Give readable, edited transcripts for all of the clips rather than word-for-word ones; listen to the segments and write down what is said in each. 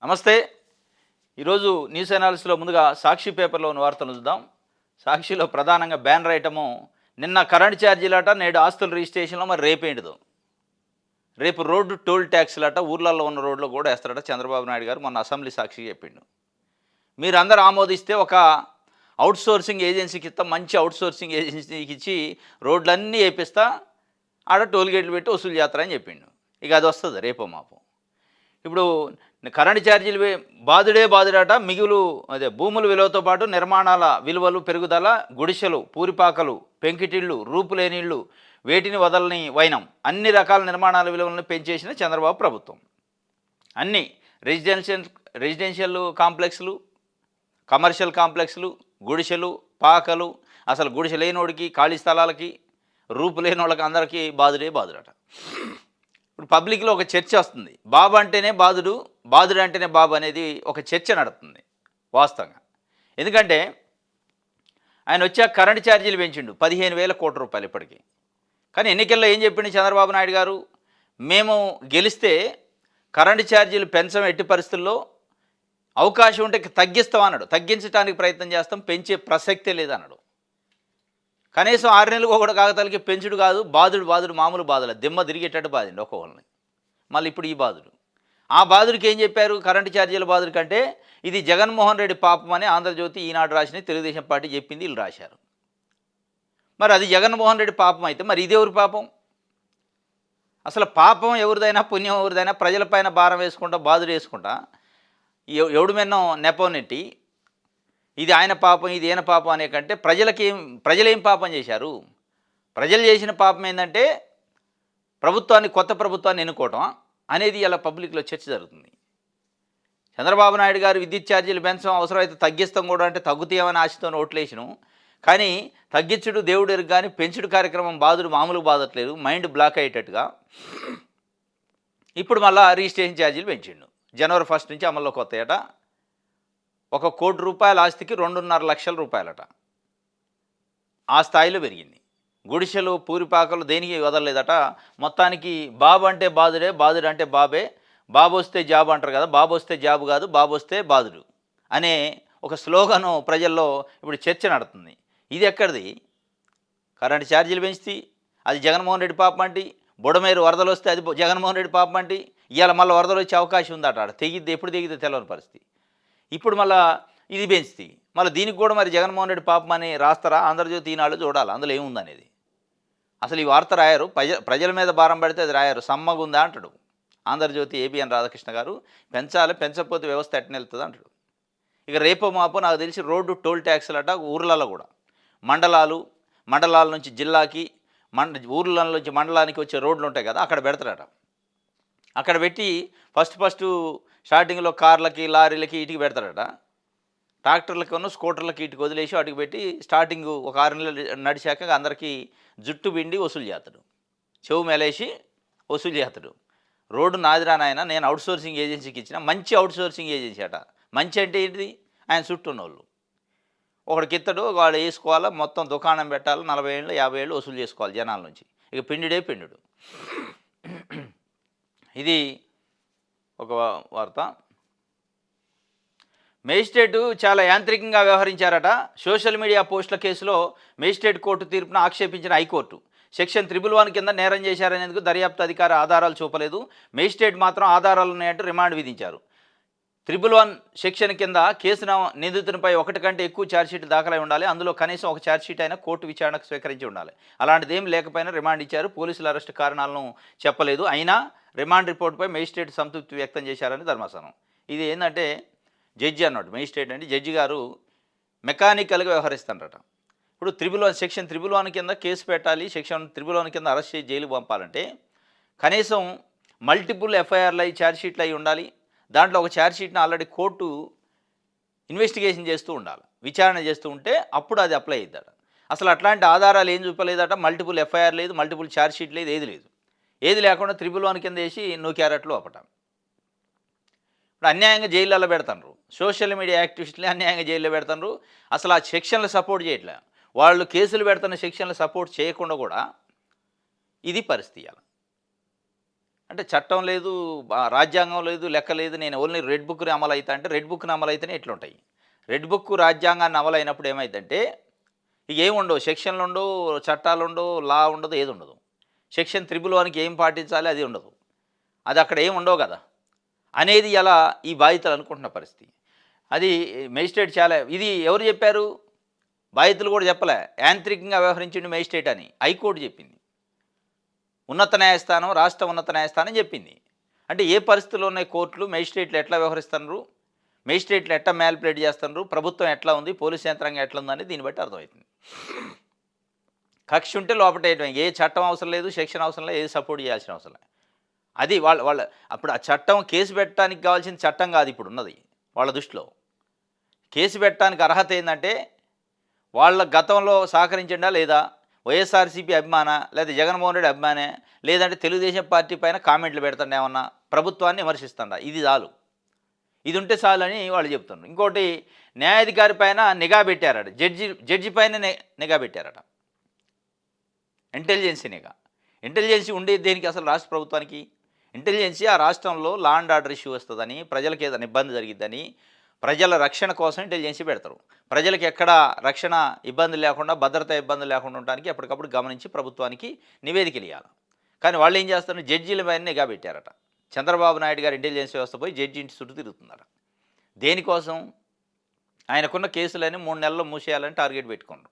నమస్తే. ఈరోజు న్యూస్ అనాలిసిస్‌లో ముందుగా సాక్షి పేపర్‌లో ఉన్న వార్తలు చూద్దాం. సాక్షిలో ప్రధానంగా బ్యానర్ ఐటము నిన్న కరెంట్ ఛార్జీలట, నేడు ఆస్తుల రిజిస్ట్రేషన్‌లో మరి రేపేంటిదో. రేపు రోడ్డు టోల్ ట్యాక్స్‌లట ఊర్లల్లో ఉన్న రోడ్లో కూడా ఏస్తారట చంద్రబాబు నాయుడు గారు మొన్న అసెంబ్లీ సాక్షికి చెప్పిండు. మీరందరూ ఆమోదిస్తే ఒక ఔట్‌సోర్సింగ్ ఏజెన్సీకి ఇత్తా, మంచి ఔట్‌సోర్సింగ్ ఏజెన్సీకి ఇచ్చి రోడ్లన్నీ ఏపిస్తా, ఆడ టోల్ గేట్లు పెట్టి వసూలు చేస్తారని చెప్పిండు. ఇక అది వస్తది రేపో మాపో. ఇప్పుడు కరెంటు ఛార్జీలు బాదుడే బాదుడట. భూముల విలువతో పాటు నిర్మాణాల విలువలు పెరుగుదల, గుడిసెలు, పూరిపాకలు, పెంకిటిళ్ళు, రూపులేనిళ్ళు, వేటిని వదలని వైనం, అన్ని రకాల నిర్మాణాల విలువలను పెంచేసిన చంద్రబాబు ప్రభుత్వం. అన్ని రెసిడెన్షియల్ రెసిడెన్షియల్ కాంప్లెక్స్లు, కమర్షియల్ కాంప్లెక్స్లు, గుడిసెలు, పాకలు, అసలు గుడిసె లేనోడికి, ఖాళీ స్థలాలకి, రూపు లేనోళ్ళకి అందరికీ బాదుడే బాదుడట. ఇప్పుడు పబ్లిక్లో ఒక చర్చ వస్తుంది. బాబు అంటేనే బాధుడు, బాధుడు అంటేనే బాబు అనేది ఒక చర్చ నడుస్తుంది వాస్తవంగా. ఎందుకంటే ఆయన వచ్చాక కరెంటు ఛార్జీలు పెంచిండు 15,000 కోట్ల రూపాయలు ఇప్పటికీ. కానీ ఎన్నికల్లో ఏం చెప్పిండు చంద్రబాబు నాయుడు గారు? మేము గెలిస్తే కరెంటు ఛార్జీలు పెంచం, ఎట్టి పరిస్థితుల్లో అవకాశం ఉంటే తగ్గిస్తాం అన్నాడు. తగ్గించడానికి ప్రయత్నం చేస్తాం, పెంచే ప్రసక్తే లేదన్నాడు. కనీసం 6 నెలలకు ఒకటి కాగతాలకి పెంచుడు కాదు, బాధుడు మామూలు బాధలు దిమ్మ తిరిగేటట్టు బాధిండు ఒక్కొక్కరిని. మళ్ళీ ఇప్పుడు ఈ బాధుడు. ఆ బాధుడికి ఏం చెప్పారు? కరెంటు ఛార్జీల బాధుడి కంటే ఇది జగన్మోహన్ రెడ్డి పాపం అని ఆంధ్రజ్యోతి, ఈనాడు రాసిన, తెలుగుదేశం పార్టీ చెప్పింది, వీళ్ళు రాశారు. మరి అది జగన్మోహన్ రెడ్డి పాపం అయితే మరి ఇది ఎవరి పాపం? అసలు పాపం ఎవరిదైనా, పుణ్యం ఎవరిదైనా ప్రజలపైన భారం వేసుకుంటా, బాధుడు వేసుకుంటా, ఎవడు మెన్నో నెపం నెట్టి ఇది ఆయన పాపం, ఇది ఈయన పాపం అనే కంటే ప్రజలేం పాపం చేశారు? ప్రజలు చేసిన పాపం ఏంటంటే కొత్త ప్రభుత్వాన్ని ఎన్నుకోవటం అనేది ఇలా పబ్లిక్లో చర్చ జరుగుతుంది. చంద్రబాబు నాయుడు గారు విద్యుత్ ఛార్జీలు పెంచడం, అవసరమైతే తగ్గిస్తాం కూడా అంటే తగ్గుతాయమని ఆశతో ఓట్లేసినాం. కానీ తగ్గించుడు దేవుడు ఎరుగు, కానీ పెంచుడు కార్యక్రమం బాధుడు మామూలుగా బాధట్లేదు, మైండ్ బ్లాక్ అయ్యేటట్టుగా. ఇప్పుడు మళ్ళీ రిజిస్ట్రేషన్ ఛార్జీలు పెంచిండు. జనవరి 1 నుంచి అమల్లోకి వస్తాయట. 1 కోటి రూపాయల ఆస్తికి 2.5 లక్షల రూపాయలట. ఆ స్థాయిలో పెరిగింది. గుడిసెలు, పూరిపాకలు దేనికి వదలలేదట. మొత్తానికి బాబు అంటే బాధుడే, బాధుడు అంటే బాబే, బాబు వస్తే జాబ్ అంటారు కదా, బాబు వస్తే జాబు కాదు, బాబు వస్తే బాధుడు అనే ఒక స్లోగను ప్రజల్లో ఇప్పుడు చర్చ నడుతుంది. ఇది ఎక్కడిది? కరెంటు ఛార్జీలు పెంచితే అది జగన్మోహన్ రెడ్డి పాపం అంటి, బుడమేరు వరదలు వస్తే అది జగన్మోహన్ రెడ్డి పాపం అంటి, ఇవాళ మళ్ళీ వరదలు వచ్చే అవకాశం ఉందట. తెగిద్ది, ఎప్పుడు తెగిద్దో తెలియని పరిస్థితి. ఇప్పుడు మళ్ళీ ఇది పెంచితే మళ్ళీ దీనికి కూడా మరి జగన్మోహన్ రెడ్డి పాపం అని రాస్తారా? ఆంధ్రజ్యోతి, ఈనాడు చూడాలి అందులో ఏముందనేది. అసలు ఈ వార్త రాయరు, ప్రజల మీద భారం పడితే అది రాయరు. సమ్మగుందా అంటాడు ఆంధ్రజ్యోతి ఏబిఎన్ రాధాకృష్ణ గారు. పెంచాలి, పెంచకపోతే వ్యవస్థ ఎట్న వెళ్తుంది అంటాడు. ఇక రేపో మాపో నాకు తెలిసి రోడ్డు టోల్ ట్యాక్స్లట ఊర్లలో కూడా, మండలాల నుంచి జిల్లాకి, ఊర్ల నుంచి మండలానికి వచ్చే రోడ్లు ఉంటాయి కదా, అక్కడ పెడతారట. అక్కడ పెట్టి ఫస్ట్ స్టార్టింగ్లో కార్లకి, లారీలకి ఇటుకి పెడతారట. ట్రాక్టర్లకు, స్కూటర్లకి ఇటుకు వదిలేసి అటుకు పెట్టి స్టార్టింగ్ ఒక 6 నెలలు నడిచాక అందరికీ జుట్టు పిండి వసూలు చేస్తాడు, చెవు మెలేసి వసూలు చేస్తాడు. రోడ్డు నాదిరా నాయన, నేను అవుట్సోర్సింగ్ ఏజెన్సీకి ఇచ్చిన, మంచి అవుట్సోర్సింగ్ ఏజెన్సీ అట. మంచి అంటే ఏంటిది? ఆయన చుట్టూ ఉన్నోళ్ళు ఒకడికి ఇత్తడు, వాడు వేసుకోవాలా, మొత్తం దుకాణం పెట్టాలి, 40 ఏళ్ళు 50 ఏళ్ళు వసూలు చేసుకోవాలి జనాల నుంచి. ఇక పిండుడు. ఇది ఒక వార్త. మేజిస్ట్రేటు చాలా యాంత్రికంగా వ్యవహరించారట. సోషల్ మీడియా పోస్టుల కేసులో మేజిస్ట్రేట్ కోర్టు తీర్పును ఆక్షేపించిన హైకోర్టు సెక్షన్ 111 కింద నేరం చేశారనేందుకు దర్యాప్తు అధికారి ఆధారాలు చూపలేదు. మేజిస్ట్రేట్ మాత్రం ఆధారాలు ఉన్నాయంటూ రిమాండ్ విధించారు. 111 సెక్షన్ కింద కేసు నిందితునిపై 1 కంటే ఎక్కువ ఛార్జ్షీట్లు దాఖలై ఉండాలి. అందులో కనీసం ఒక ఛార్జ్షీట్ అయినా కోర్టు విచారణకు స్వీకరించి ఉండాలి. అలాంటిదేం లేకపోయినా రిమాండ్ ఇచ్చారు. పోలీసులు అరెస్టు కారణాలను చెప్పలేదు. అయినా రిమాండ్ రిపోర్టుపై మేజిస్ట్రేట్ సంతృప్తి వ్యక్తం చేశారని ధర్మాసనం. ఇది ఏంటంటే జడ్జి అన్నాడు, మేజిస్ట్రేట్ అంటే జడ్జి గారు మెకానికల్గా వ్యవహరిస్తారట. ఇప్పుడు సెక్షన్ 111 కింద కేసు పెట్టాలి, సెక్షన్ 111 కింద అరెస్ట్ చేసి జైలుకు పంపాలంటే కనీసం మల్టిపుల్ ఎఫ్ఐఆర్లు అయ్యి ఛార్జ్షీట్లు అయి ఉండాలి. దాంట్లో ఒక ఛార్జ్షీట్ని ఆల్రెడీ కోర్టు ఇన్వెస్టిగేషన్ చేస్తూ ఉండాలి, విచారణ చేస్తూ ఉంటే అప్పుడు అది అప్లై అవుతాడ. అసలు అట్లాంటి ఆధారాలు ఏం చూపలేదట. మల్టిపుల్ ఎఫ్ఐఆర్ లేదు, మల్టిపుల్ ఛార్జ్షీట్ లేదు, ఏది లేకుండా 111 కింద వేసి క్యారెట్లు అప్పటం. ఇప్పుడు అన్యాయంగా జైల్లో పెడతారు. సోషల్ మీడియా యాక్టివిస్టులే అన్యాయంగా జైల్లో పెడతారు. అసలు ఆ సెక్షన్లు సపోర్ట్ చేయట్లే. వాళ్ళు కేసులు పెడుతున్న సెక్షన్లు సపోర్ట్ చేయకుండా కూడా ఇది పరిస్థితి. అంటే చట్టం లేదు, రాజ్యాంగం లేదు, లెక్క లేదు. నేను ఓన్లీ రెడ్ బుక్‌ని అమలైతా అంటే రెడ్ బుక్‌ని అమలైతేనే ఇట్లుంటాయి. రెడ్ బుక్ రాజ్యాంగాన్ని అమలైనప్పుడు ఏమైద్దంటే ఇక ఏముండవు, సెక్షన్లుండవు, చట్టాలుండవు, లా ఉండదు, ఏదుండదు. సెక్షన్ 111కి ఏం పాటించాలి అది ఉండదు. అది అక్కడ ఏమి ఉండవు కదా! అనేది ఎలా ఈ బాధితులు అనుకుంటున్న పరిస్థితి. అది మేజిస్ట్రేట్ చాలా ఇది ఎవరు చెప్పారు? బాధితులు కూడా చెప్పలే. యాంత్రికంగా వ్యవహరించిండు మేజిస్ట్రేట్ అని హైకోర్టు చెప్పింది. ఉన్నత న్యాయస్థానం, రాష్ట్ర ఉన్నత న్యాయస్థానం చెప్పింది. అంటే ఏ పరిస్థితుల్లో ఉన్నాయి కోర్టులు, మేజిస్ట్రేట్లు ఎట్లా వ్యవహరిస్తున్నారు, మేజిస్ట్రేట్లు ఎట్లా మ్యానిపులేట్ చేస్తున్నారు, ప్రభుత్వం ఎట్లా ఉంది, పోలీస్ యంత్రాంగం ఎట్లా ఉందని దీన్ని బట్టి అర్థమవుతుంది. కక్ష ఉంటే లోపటేయటమే. ఏ చట్టం అవసరం లేదు, సెక్షన్ అవసరం లేదు, ఏది సపోర్ట్ చేయాల్సిన అవసరం లేదు. అది వాళ్ళ వాళ్ళ అప్పుడు ఆ చట్టం కేసు పెట్టడానికి కావాల్సిన చట్టం కాదు ఇప్పుడున్నది వాళ్ళ దృష్టిలో. కేసు పెట్టడానికి అర్హత ఏందంటే వాళ్ళ గతంలో సహకరించిండా లేదా, వైఎస్ఆర్సీపీ అభిమాన, లేదా జగన్మోహన్ రెడ్డి అభిమానే, లేదంటే తెలుగుదేశం పార్టీ పైన కామెంట్లు పెడతాండా, ఏమన్నా ప్రభుత్వాన్ని విమర్శిస్తాడా, ఇది చాలు. ఇది ఉంటే చాలని వాళ్ళు చెప్తున్నారు. ఇంకోటి న్యాయాధికారి పైన నిఘా పెట్టారట, జడ్జి పైన నిఘా పెట్టారట. ఇంటెలిజెన్సీ నిఘా. ఇంటెలిజెన్సీ ఉండేది దేనికి అసలు రాష్ట్ర ప్రభుత్వానికి? ఇంటెలిజెన్సీ ఆ రాష్ట్రంలో లా అండ్ ఆర్డర్ ఇష్యూ వస్తుందని, ప్రజలకు ఏదైనా ఇబ్బంది జరిగిద్దని, ప్రజల రక్షణ కోసం ఇంటెలిజెన్సీ పెడతారు. ప్రజలకు ఎక్కడ రక్షణ ఇబ్బంది లేకుండా, భద్రతా ఇబ్బందులు లేకుండా ఉండడానికి ఎప్పటికప్పుడు గమనించి ప్రభుత్వానికి నివేదికలు ఇవ్వాలి. కానీ వాళ్ళు ఏం చేస్తారు, జడ్జీల పైన నిఘా పెట్టారట. చంద్రబాబు నాయుడు గారు ఇంటెలిజెన్స్ వ్యవస్థ పోయి జడ్జి ఇంటి చుట్టూ తిరుగుతున్నారట. దేనికోసం? ఆయనకున్న కేసులని 3 నెలల్లో మూసేయాలని టార్గెట్ పెట్టుకున్నారు.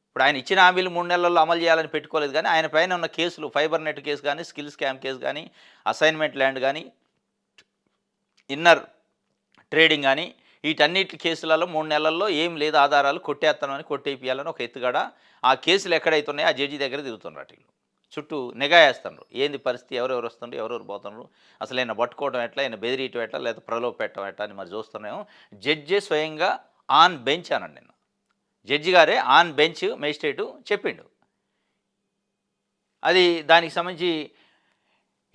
ఇప్పుడు ఆయన ఇచ్చిన హామీలు 3 నెలల్లో అమలు చేయాలని పెట్టుకోలేదు, కానీ ఆయన పైన ఉన్న కేసులు, ఫైబర్ నెట్ కేసు కానీ, స్కిల్ స్కామ్ కేసు కానీ, అసైన్మెంట్ ల్యాండ్ కానీ, ఇన్నర్ ట్రేడింగ్ కానీ, వీటన్నిటి కేసులలో 3 నెలల్లో ఏం లేదు ఆధారాలు, కొట్టేస్తామని కొట్టేపియాలని ఒక ఎత్తుగడ. ఆ కేసులు ఎక్కడైతే ఉన్నాయో ఆ జడ్జి దగ్గర తిరుగుతున్నారు. వీళ్ళు చుట్టూ నిఘా వేస్తున్నారు. ఏంది పరిస్థితి, ఎవరెవరు వస్తున్నారు, ఎవరెవరు పోతున్నారు, అసలు ఆయన పట్టుకోవడం ఎట్లా, ఆయన బెదిరియటం ఎట్లా, లేదా ప్రలోభ పెట్టడం ఎట్లా అని మరి చూస్తున్నాము. జడ్జే స్వయంగా ఆన్ బెంచ్ అనండి, నిన్న జడ్జి గారే ఆన్ బెంచ్ మేజిస్ట్రేటు చెప్పిండు. అది దానికి సంబంధించి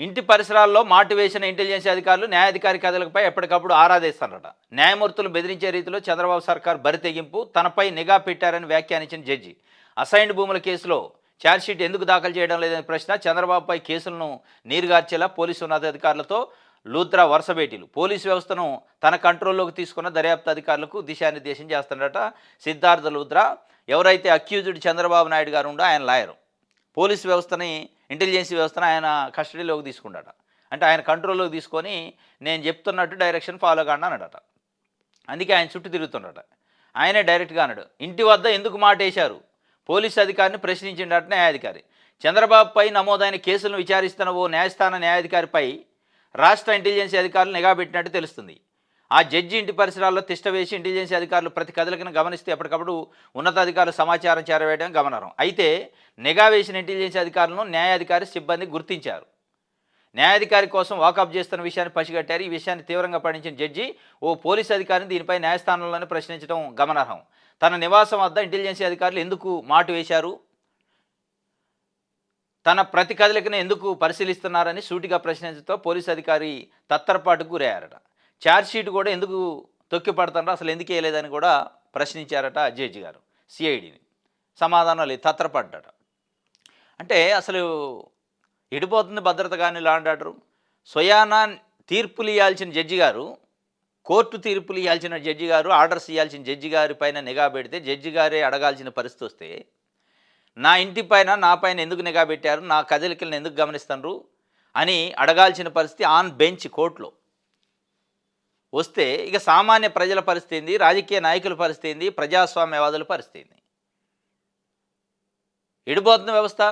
ఇంటి పరిసరాల్లో మాటు వేసిన ఇంటెలిజెన్స్ అధికారులు న్యాయాధికారి కథలపై ఎప్పటికప్పుడు ఆరాధిస్తారట. న్యాయమూర్తులు బెదిరించే రీతిలో చంద్రబాబు సర్కార్ బరితెగింపు, తనపై నిఘా పెట్టారని వ్యాఖ్యానించిన జడ్జి. అసైన్డ్ భూముల కేసులో ఛార్జ్షీట్ ఎందుకు దాఖలు చేయడం లేదనే ప్రశ్న, చంద్రబాబుపై కేసులను నీరుగార్చేలా పోలీసు ఉన్నతాధికారులతో లూత్రా వరుస భేటీలు. పోలీసు వ్యవస్థను తన కంట్రోల్లోకి తీసుకున్న దర్యాప్తు అధికారులకు దిశానిర్దేశం చేస్తున్నాడట సిద్ధార్థ లూత్రా. ఎవరైతే అక్యూజ్డ్ చంద్రబాబు నాయుడు గారు ఉండో ఆయన లాయరు. పోలీసు వ్యవస్థని, ఇంటెలిజెన్స్ వ్యవస్థను ఆయన కస్టడీలోకి తీసుకున్నాడట. అంటే ఆయన కంట్రోల్లోకి తీసుకొని నేను చెప్తున్నట్టు డైరెక్షన్ ఫాలో కాండి అన్నాడట. అందుకే ఆయన చుట్టూ తిరుగుతున్నాడట. ఆయనే డైరెక్ట్గా అన్నాడు. ఇంటి వద్ద ఎందుకు మాట వేశారు, పోలీసు అధికారిని ప్రశ్నించిండట న్యాయాధికారి. చంద్రబాబుపై నమోదైన కేసులను విచారిస్తున్న ఓ న్యాయస్థాన న్యాయాధికారిపై రాష్ట్ర ఇంటెలిజెన్స్ అధికారులు నిఘా పెట్టినట్టు తెలుస్తుంది. ఆ జడ్జి ఇంటి పరిసరాల్లో తిష్టవేసి ఇంటెలిజెన్స్ అధికారులు ప్రతి కదలికను గమనిస్తే ఎప్పటికప్పుడు ఉన్నతాధికారులు సమాచారం చేరవేయడం గమనార్హం. అయితే నిఘా వేసిన ఇంటెలిజెన్స్ అధికారులను న్యాయాధికారి సిబ్బంది గుర్తించారు. న్యాయాధికారి కోసం వాకప్ చేస్తున్న విషయాన్ని పసిగట్టారు. ఈ విషయాన్ని తీవ్రంగా పండించిన జడ్జి ఓ పోలీసు అధికారిని దీనిపై న్యాయస్థానంలోనే ప్రశ్నించడం గమనార్హం. తన నివాసం వద్ద ఇంటెలిజెన్స్ అధికారులు ఎందుకు మాటు వేశారు, తన ప్రతి కదలికను ఎందుకు పరిశీలిస్తున్నారని సూటిగా ప్రశ్నించడంతో పోలీసు అధికారి తత్తరపాటుకు గురయ్యారట. ఛార్జ్షీట్ కూడా ఎందుకు తొక్కిపడుతున్నారో, అసలు ఎందుకు వేయలేదని కూడా ప్రశ్నించారట జడ్జి గారు సిఐడిని. సమాధానం లేదు, తత్తరపడ్డాట. అంటే అసలు ఎడిపోతుంది భద్రత కానీ లా అండ్ ఆర్డర్. స్వయానా తీర్పులు ఇవ్వాల్సిన జడ్జి గారు, కోర్టు తీర్పులు ఇవ్వాల్సిన జడ్జి గారు, ఆర్డర్స్ ఇవ్వాల్సిన జడ్జి గారి పైన నిఘా పెడితే జడ్జి గారే అడగాల్సిన పరిస్థితి వస్తే, నా ఇంటి పైన నా పైన ఎందుకు నిఘా పెట్టారు, నా కదలికలను ఎందుకు గమనిస్తున్నారు అని అడగాల్సిన పరిస్థితి ఆన్ బెంచ్ కోర్టులో వస్తే, ఇక సామాన్య ప్రజల పరిస్థితి ఏంది, రాజకీయ నాయకుల పరిస్థితి ఏంది, ప్రజాస్వామ్యవాదుల పరిస్థితి ఏంది? ఎడిపోతున్న వ్యవస్థ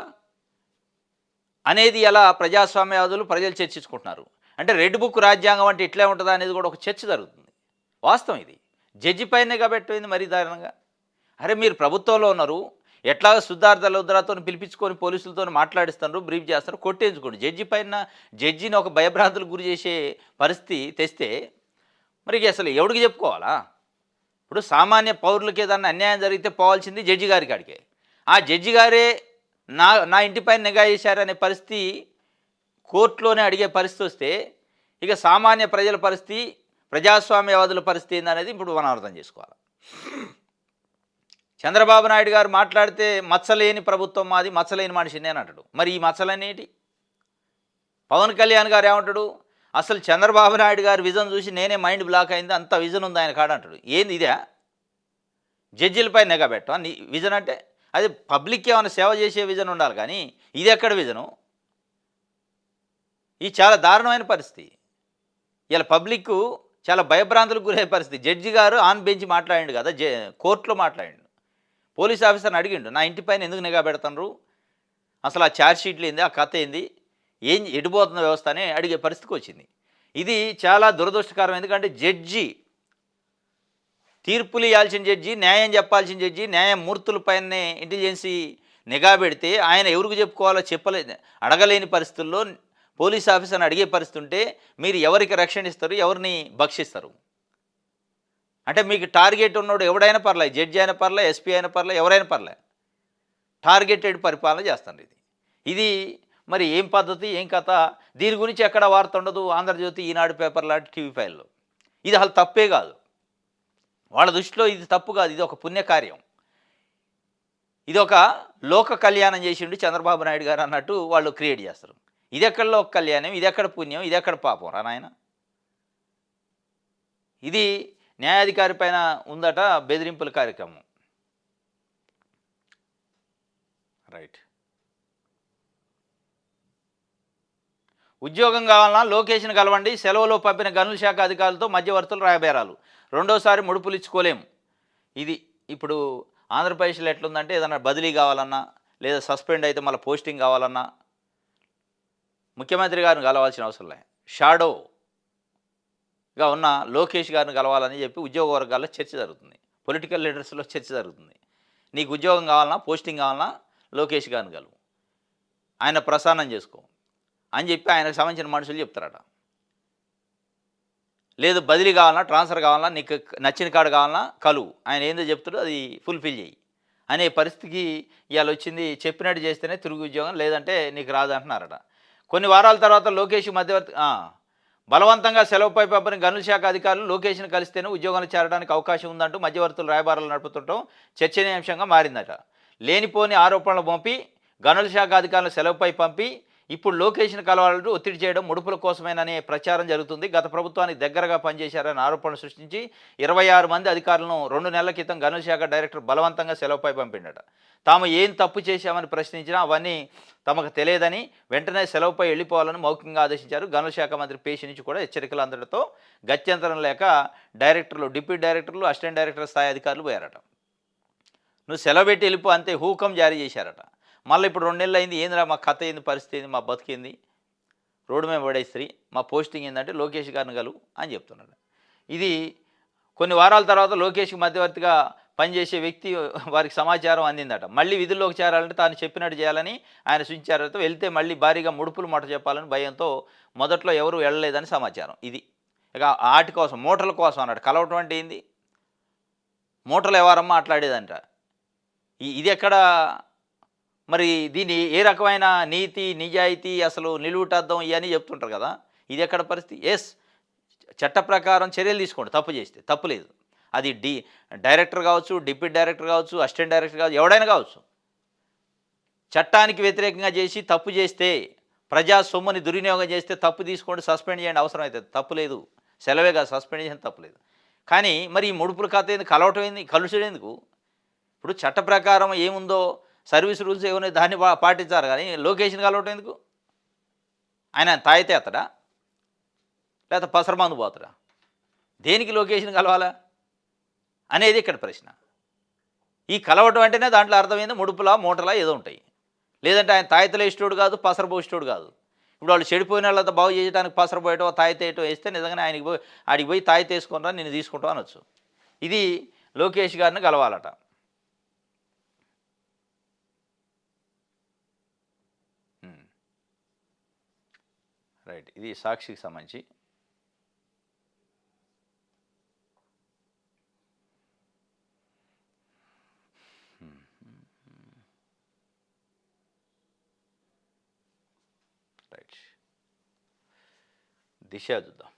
అనేది ఎలా ప్రజాస్వామ్యవాదులు ప్రజలు చర్చించుకుంటున్నారు. అంటే రెడ్ బుక్ రాజ్యాంగం అంటే ఇట్లే ఉంటుందా అనేది కూడా ఒక చర్చ జరుగుతుంది. వాస్తవం ఇది. జడ్జి పైన కాబట్టింది మరీ దారుణంగా. అరే మీరు ప్రభుత్వంలో ఉన్నారు, ఎట్లా సిద్ధార్థ లూత్రాతో పిలిపించుకొని పోలీసులతో మాట్లాడిస్తున్నారు, బ్రీఫ్ చేస్తారు, కొట్టేంచుకోండి. జడ్జి పైన జడ్జిని ఒక భయభ్రాంతులకు గురి చేసే పరిస్థితి తెస్తే మరి అసలు ఎవడికి చెప్పుకోవాలా? ఇప్పుడు సామాన్య పౌరులకి ఏదన్నా అన్యాయం జరిగితే పోవాల్సింది జడ్జి గారి కాడికే. ఆ జడ్జి గారే నా ఇంటిపైన నిఘా చేశారనే పరిస్థితి కోర్టులోనే అడిగే పరిస్థితి వస్తే, ఇక సామాన్య ప్రజల పరిస్థితి, ప్రజాస్వామ్యవాదుల పరిస్థితి ఏందనేది ఇప్పుడు మనం అర్థం చేసుకోవాలి. చంద్రబాబు నాయుడు గారు మాట్లాడితే మచ్చలేని ప్రభుత్వం మాది, మచ్చలేని మనిషిని అని అంటాడు. మరి ఈ మచ్చలనేటి? పవన్ కళ్యాణ్ గారు ఏమంటాడు, అసలు చంద్రబాబు నాయుడు గారి విజన్ చూసి నేనే మైండ్ బ్లాక్ అయింది, అంత విజన్ ఉంది ఆయన కాడ అంటాడు. ఏంది ఇదే? జడ్జీలపై నిఘా పెట్టం నీ విజన్ అంటే? అది పబ్లిక్కి ఏమైనా సేవ చేసే విజన్ ఉండాలి కానీ ఇది ఎక్కడ విజను? ఇది చాలా దారుణమైన పరిస్థితి. ఇలా పబ్లిక్కు చాలా భయభ్రాంతులకు గురయ్యే పరిస్థితి. జడ్జి గారు ఆన్ బెంచ్ మాట్లాడిండు కదా, కోర్టులో మాట్లాడిండు. పోలీస్ ఆఫీసర్ని అడిగిండు, నా ఇంటిపైన ఎందుకు నిఘా పెడతారు, అసలు ఆ ఛార్జ్ షీట్లు ఏంది, ఆ కథ ఏంది, ఏం ఎడిపోతున్న వ్యవస్థ అని అడిగే పరిస్థితికి వచ్చింది. ఇది చాలా దురదృష్టకరం. ఎందుకంటే జడ్జి, తీర్పులు ఇవ్వాల్సిన జడ్జి, న్యాయం చెప్పాల్సిన జడ్జి, న్యాయమూర్తులపైనే ఇంటెలిజెన్సీ నిఘా పెడితే ఆయన ఎవరికి చెప్పుకోవాలో అడగలేని పరిస్థితుల్లో పోలీస్ ఆఫీసర్ని అడిగే పరిస్థితి ఉంటే మీరు ఎవరికి రక్షణ ఇస్తారు, ఎవరిని భక్షిస్తారు? అంటే మీకు టార్గెట్ ఉన్నోడు ఎవడైనా పర్లే, జడ్జి అయినా పర్లే, ఎస్పీ అయినా పర్లే, ఎవరైనా పర్లే, టార్గెటెడ్ పరిపాలన చేస్తారు. ఇది మరి ఏం పద్ధతి, ఏం కథ? దీని గురించి ఎక్కడ వార్త ఉండదు ఆంధ్రజ్యోతి, ఈనాడు పేపర్ లాంటి టీవీ ఫైల్లో. ఇది అసలు తప్పే కాదు, వాళ్ళ దృష్టిలో ఇది తప్పు కాదు, ఇది ఒక పుణ్యకార్యం, ఇది ఒక లోక కళ్యాణం చేసిండు చంద్రబాబు నాయుడు గారు అన్నట్టు వాళ్ళు క్రియేట్ చేస్తారు. ఇది ఎక్కడ లోక కళ్యాణం, ఇది ఎక్కడ పుణ్యం, ఇది ఎక్కడ పాపం రా నాయన? ఇది న్యాయాధికారి పైన ఉందట బెదిరింపుల కార్యక్రమం. రైట్. ఉద్యోగం కావాలన్నా లోకేష్ని కలవండి, సెలవులో పంపిన గనుల శాఖ అధికారులతో మధ్యవర్తులు రాయబేరాలు, రెండోసారి ముడుపులు ఇచ్చుకోలేం. ఇది ఇప్పుడు ఆంధ్రప్రదేశ్లో ఎట్లుందంటే ఏదైనా బదిలీ కావాలన్నా లేదా సస్పెండ్ అయితే మళ్ళీ పోస్టింగ్ కావాలన్నా ముఖ్యమంత్రి గారిని కలవాల్సిన అవసరం లే, షాడోగా ఉన్న లోకేష్ గారిని కలవాలని చెప్పి ఉద్యోగ వర్గాల్లో చర్చ జరుగుతుంది, పొలిటికల్ లీడర్స్లో చర్చ జరుగుతుంది. నీకు ఉద్యోగం కావాలన్నా, పోస్టింగ్ కావాలన్నా లోకేష్ గారిని కలువు, ఆయన ప్రసారం చేసుకో అని చెప్పి ఆయనకు సంబంధించిన మనుషులు చెప్తారట. లేదు బదిలీ కావాలన్నా, ట్రాన్స్ఫర్ కావాలన్నా, నీకు నచ్చిన కాడు కావాలన్నా కలువు, ఆయన ఏందో చెప్తాడో అది ఫుల్ఫిల్ చేయి అనే పరిస్థితికి ఇవాళ వచ్చింది. చెప్పినట్టు చేస్తేనే తిరుగు ఉద్యోగం, లేదంటే నీకు రాదు అంటున్నారట. కొన్ని వారాల తర్వాత లోకేష్ మధ్యవర్తి బలవంతంగా సెలవుపై పంపిన గనుల శాఖ అధికారులు లోకేష్ని కలిస్తేనే ఉద్యోగాలు చేరడానికి అవకాశం ఉందంటూ మధ్యవర్తులు రాయబారాలు నడుపుతుండటం చర్చనీయాంశంగా మారిందట. లేనిపోని ఆరోపణలు పంపి గనుల శాఖ అధికారులు సెలవుపై పంపి ఇప్పుడు లోకేష్ని కలవాలంటూ ఒత్తిడి చేయడం ముడుపుల కోసమేననే ప్రచారం జరుగుతుంది. గత ప్రభుత్వానికి దగ్గరగా పనిచేశారని ఆరోపణలు సృష్టించి 26 మంది అధికారులను 2 నెలల క్రితం గనుల శాఖ డైరెక్టర్ బలవంతంగా సెలవుపై పంపిండట. తాము ఏం తప్పు చేశామని ప్రశ్నించినా అవన్నీ తమకు తెలియదని, వెంటనే సెలవుపై వెళ్ళిపోవాలని మౌఖికంగా ఆదేశించారు. గనుల శాఖ మంత్రి పేషి నుంచి కూడా హెచ్చరికలు అందడంతో గత్యంతరం లేక డైరెక్టర్లు, డిప్యూటీ డైరెక్టర్లు, అసిస్టెంట్ డైరెక్టర్ స్థాయి అధికారులు పోయారట. నువ్వు సెలవు పెట్టి వెళ్ళిపో అంతే హూకం జారీ చేశారట. మళ్ళీ ఇప్పుడు 2 నెలలు అయింది, ఏందిరా మా కథ ఏంది, పరిస్థితి ఏంది, మా బతికింది, రోడ్డు మీద పడేస్త్రీ, మా పోస్టింగ్ ఏంటంటే లోకేష్ గారిని కలువు అని చెప్తున్నాడు. ఇది కొన్ని వారాల తర్వాత లోకేష్కి మధ్యవర్తిగా పనిచేసే వ్యక్తి వారికి సమాచారం అందిందట. మళ్ళీ విధుల్లోకి చేరాలంటే తాను చెప్పినట్టు చేయాలని ఆయన సూచించారట. వెళ్తే మళ్ళీ భారీగా ముడుపులు మూట చెప్పాలని భయంతో మొదట్లో ఎవరు వెళ్ళలేదని సమాచారం. ఇది ఇక ఆటి కోసం, మూటల కోసం అన్నాడు. కలవటం అంటే ఏంది? మూటలు ఎవరమ్మా మాట్లాడేదంట. ఇది ఎక్కడ మరి? దీన్ని ఏ రకమైన నీతి, నిజాయితీ, అసలు నిలువుటద్దం ఇవన్నీ చెప్తుంటారు కదా, ఇది ఎక్కడ పరిస్థితి? ఎస్, చట్ట ప్రకారం చర్యలు తీసుకోండి, తప్పు చేస్తే తప్పు లేదు. అది డైరెక్టర్ కావచ్చు, డిప్యూటీ డైరెక్టర్ కావచ్చు, అసిస్టెంట్ డైరెక్టర్ కావచ్చు, ఎవడైనా కావచ్చు. చట్టానికి వ్యతిరేకంగా చేసి తప్పు చేస్తే, ప్రజా సొమ్ముని దుర్వినియోగం చేస్తే తప్పు తీసుకోండి, సస్పెండ్ చేయండి, అవసరం అవుతుంది, తప్పు లేదు. సెలవే కాదు, సస్పెండ్ చేసిన తప్పు లేదు. కానీ మరి ఈ ముడుపుల కథ ఏంది, కలవటం ఏంది, కలుషడం ఎందుకు? ఇప్పుడు చట్ట ప్రకారం ఏముందో, సర్వీస్ రూల్స్ ఏమన్నా దాన్ని పాటించారు. కానీ లొకేషన్ కలవటం ఎందుకు? ఆయన తాయితే అతడా లేకపోతే పసరమందు పోతాడా? దేనికి లొకేషన్ కలవాలా అనేది ఇక్కడ ప్రశ్న. ఈ కలవటం అంటేనే దాంట్లో అర్థమైంది ముడుపులా, మూటలా ఏదో ఉంటాయి. లేదంటే ఆయన తాయితలో ఇష్టోడు కాదు, పసరపోయిష్టోడు కాదు. ఇప్పుడు వాళ్ళు చెడిపోయిన వాళ్ళతో బాగు చేయడానికి పసరపోయటో, తాయితేయటో వేస్తే నిజంగానే ఆయనకి ఆడికి పోయి తాయితే వేసుకుంటా, నేను తీసుకుంటాం అనొచ్చు. ఇది లోకేష్ గారిని కలవాలట. రైట్. ఇది సాక్షికి సంబంధించి. రైట్. దిశ చూద్దాం.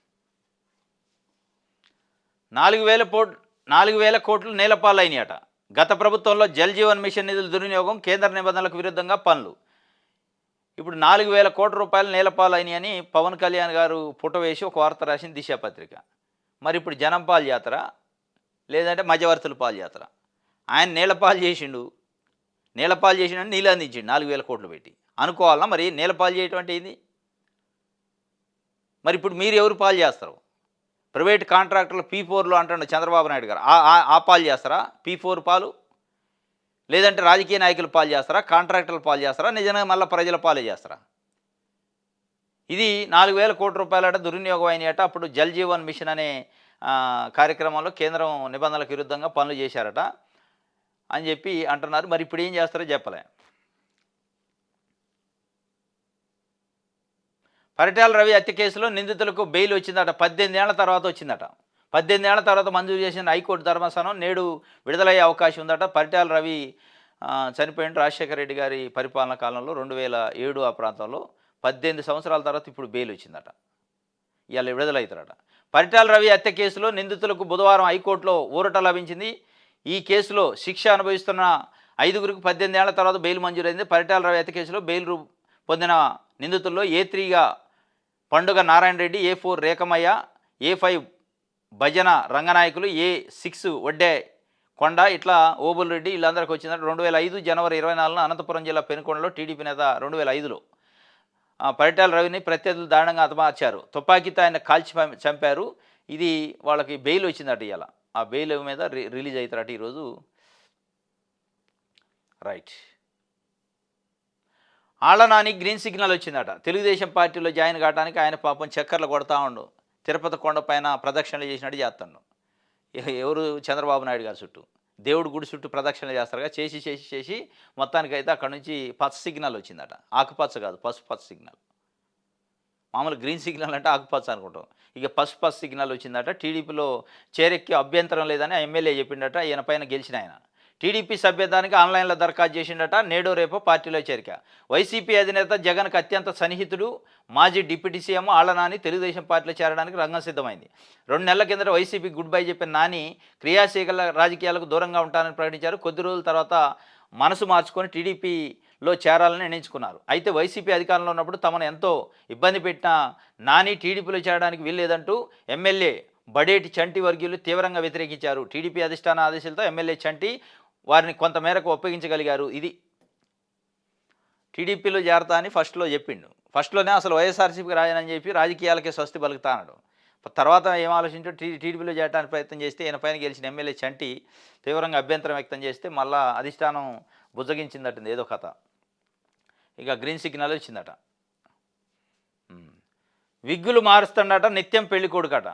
4,000 కోట్లు నేలపాలైనయట. గత ప్రభుత్వంలో జల్ జీవన్ మిషన్ నిధుల దుర్వినియోగం, కేంద్ర నిబంధనలకు విరుద్ధంగా పనులు. ఇప్పుడు 4,000 కోట్ల రూపాయలు నేలపాలైనవి అని పవన్ కళ్యాణ్ గారు ఫోటో వేసి ఒక వార్త రాసింది దిశ పత్రిక. మరి ఇప్పుడు జనం పాలు చేస్తారా? లేదంటే మధ్యవర్తుల పాలు చేస్తారా? ఆయన నీళ్ళపాలు చేసిండు. నీళ్ళపాలు చేసిండని నీళ్ళు అందించిండు 4,000 కోట్లు పెట్టి. అనుకోవాలనా మరి నీళ్ళపాలు చేయటం అంటే ఏంది? మరి ఇప్పుడు మీరు ఎవరు పాలు చేస్తారు? ప్రైవేట్ కాంట్రాక్టర్లు P4లో అంటాడు చంద్రబాబు నాయుడు గారు. ఆ పాలు చేస్తారా? P4 పాలు? లేదంటే రాజకీయ నాయకులు పాలు చేస్తారా? కాంట్రాక్టర్లు పాలు చేస్తారా? నిజంగా మళ్ళీ ప్రజల పాలే చేస్తారా? ఇది 4,000 కోట్ల రూపాయలట దుర్వినియోగం అయినాయట. అప్పుడు జల్ జీవన్ మిషన్ అనే కార్యక్రమంలో కేంద్రం నిబంధనలకు విరుద్ధంగా పనులు చేశారట అని చెప్పి అంటున్నారు. మరి ఇప్పుడు ఏం చేస్తారో చెప్పలే. పరిటాల రవి హత్య కేసులో నిందితులకు బెయిల్ వచ్చిందట. 18 ఏళ్ల తర్వాత వచ్చిందట. 18 ఏళ్ల తర్వాత మంజూరు చేసిన హైకోర్టు ధర్మాసనం నేడు విడుదలయ్యే అవకాశం ఉందట. పరిటాల రవి చనిపోయిన రాజశేఖర రెడ్డి గారి పరిపాలన కాలంలో 2007 ఆ ప్రాంతంలో 18 సంవత్సరాల తర్వాత ఇప్పుడు బెయిల్ వచ్చిందట. ఇవాళ విడుదలవుతారట. పరిటాల రవి హత్య కేసులో నిందితులకు బుధవారం హైకోర్టులో ఊరట లభించింది. ఈ కేసులో శిక్ష అనుభవిస్తున్న 5గురికి 18 ఏళ్ల తర్వాత బెయిల్ మంజూరైంది. పరిటాల రవి హత్య కేసులో బెయిల్ పొందిన నిందితుల్లో A3గా పండుగ నారాయణ రెడ్డి, A4 రేఖమయ్య, A5 భజన రంగనాయకులు, A6 వడ్డే కొండ, ఇట్లా ఓబుల్ రెడ్డి వీళ్ళందరికీ వచ్చిందంటే 2005 జనవరి 24న అనంతపురం జిల్లా పెనుకొండలో టీడీపీ నేత 2005లో పరిటాల రవిని ప్రత్యర్థులు దారుణంగా హతమార్చారు. తుపాకీతో ఆయన కాల్చి చంపారు. ఇది వాళ్ళకి బెయిల్ వచ్చిందట ఇవాళ. ఆ బెయిల్ మీద రిలీజ్ అవుతారట ఈరోజు. రైట్. ఆళ్లనాని గ్రీన్ సిగ్నల్ వచ్చిందట. తెలుగుదేశం పార్టీలో జాయిన్ కావడానికి ఆయన పాపం చక్కర్లు కొడతా ఉండు. తిరుపతి కొండ పైన ప్రదక్షిణలు చేసినట్టు చేస్తాడు. ఎవరు? చంద్రబాబు నాయుడు గారి చుట్టూ, దేవుడి గుడి చుట్టూ ప్రదక్షిణలు చేస్తారుగా. చేసి చేసి చేసి మొత్తానికైతే అక్కడ నుంచి పచ్చ సిగ్నల్ వచ్చిందట. ఆకుపచ్చ కాదు, పసుపచ్చ సిగ్నల్. మామూలు గ్రీన్ సిగ్నల్ అంటే ఆకుపచ్చ అనుకుంటాం. ఇక పసుపచ్చ సిగ్నల్ వచ్చిందట. టీడీపీలో చేరెక్కి అభ్యంతరం లేదని ఎమ్మెల్యే చెప్పిండట. ఈయన పైన గెలిచిన ఆయన టీడీపీ సభ్యత్వానికి ఆన్లైన్లో దరఖాస్తు చేసిండట. నేడో రేపో పార్టీలో చేరిక. వైసీపీ అధినేత జగన్కు అత్యంత సన్నిహితుడు మాజీ డిప్యూటీ సీఎం ఆళ్లనాని తెలుగుదేశం పార్టీలో చేరడానికి రంగం సిద్ధమైంది. 2 నెలల కిందట వైసీపీ గుడ్ బై చెప్పిన నాని క్రియాశీల రాజకీయాలకు దూరంగా ఉంటానని ప్రకటించారు. కొద్ది రోజుల తర్వాత మనసు మార్చుకొని టీడీపీలో చేరాలని నిర్ణయించుకున్నారు. అయితే వైసీపీ అధికారంలో ఉన్నప్పుడు తమను ఎంతో ఇబ్బంది పెట్టిన నాని టీడీపీలో చేరడానికి వీల్లేదంటూ ఎమ్మెల్యే బడేటి చంటి వర్గీయులు తీవ్రంగా వ్యతిరేకించారు. టీడీపీ అధిష్టాన ఆదేశాలతో ఎమ్మెల్యే చంటి వారిని కొంతమేరకు ఒప్పగించగలిగారు. ఇది టీడీపీలో చేరతా అని ఫస్ట్లో చెప్పిండు. ఫస్ట్లోనే అసలు వైఎస్ఆర్సీపీకి రాయనని చెప్పి రాజకీయాలకే స్వస్తి పలుకుతా అన్నాడు. తర్వాత ఏం ఆలోచించో టీడీపీలో చేరడానికి ప్రయత్నం చేస్తే ఈయన పైన గెలిచిన ఎమ్మెల్యే చంటి తీవ్రంగా అభ్యంతరం వ్యక్తం చేస్తే మళ్ళా అధిష్టానం బుజ్జగించిందట ఏదో కథ. ఇక గ్రీన్ సిగ్నల్ వచ్చిందట. విగ్గులు మారుస్తాడట, నిత్యం పెళ్లి కొడుకట,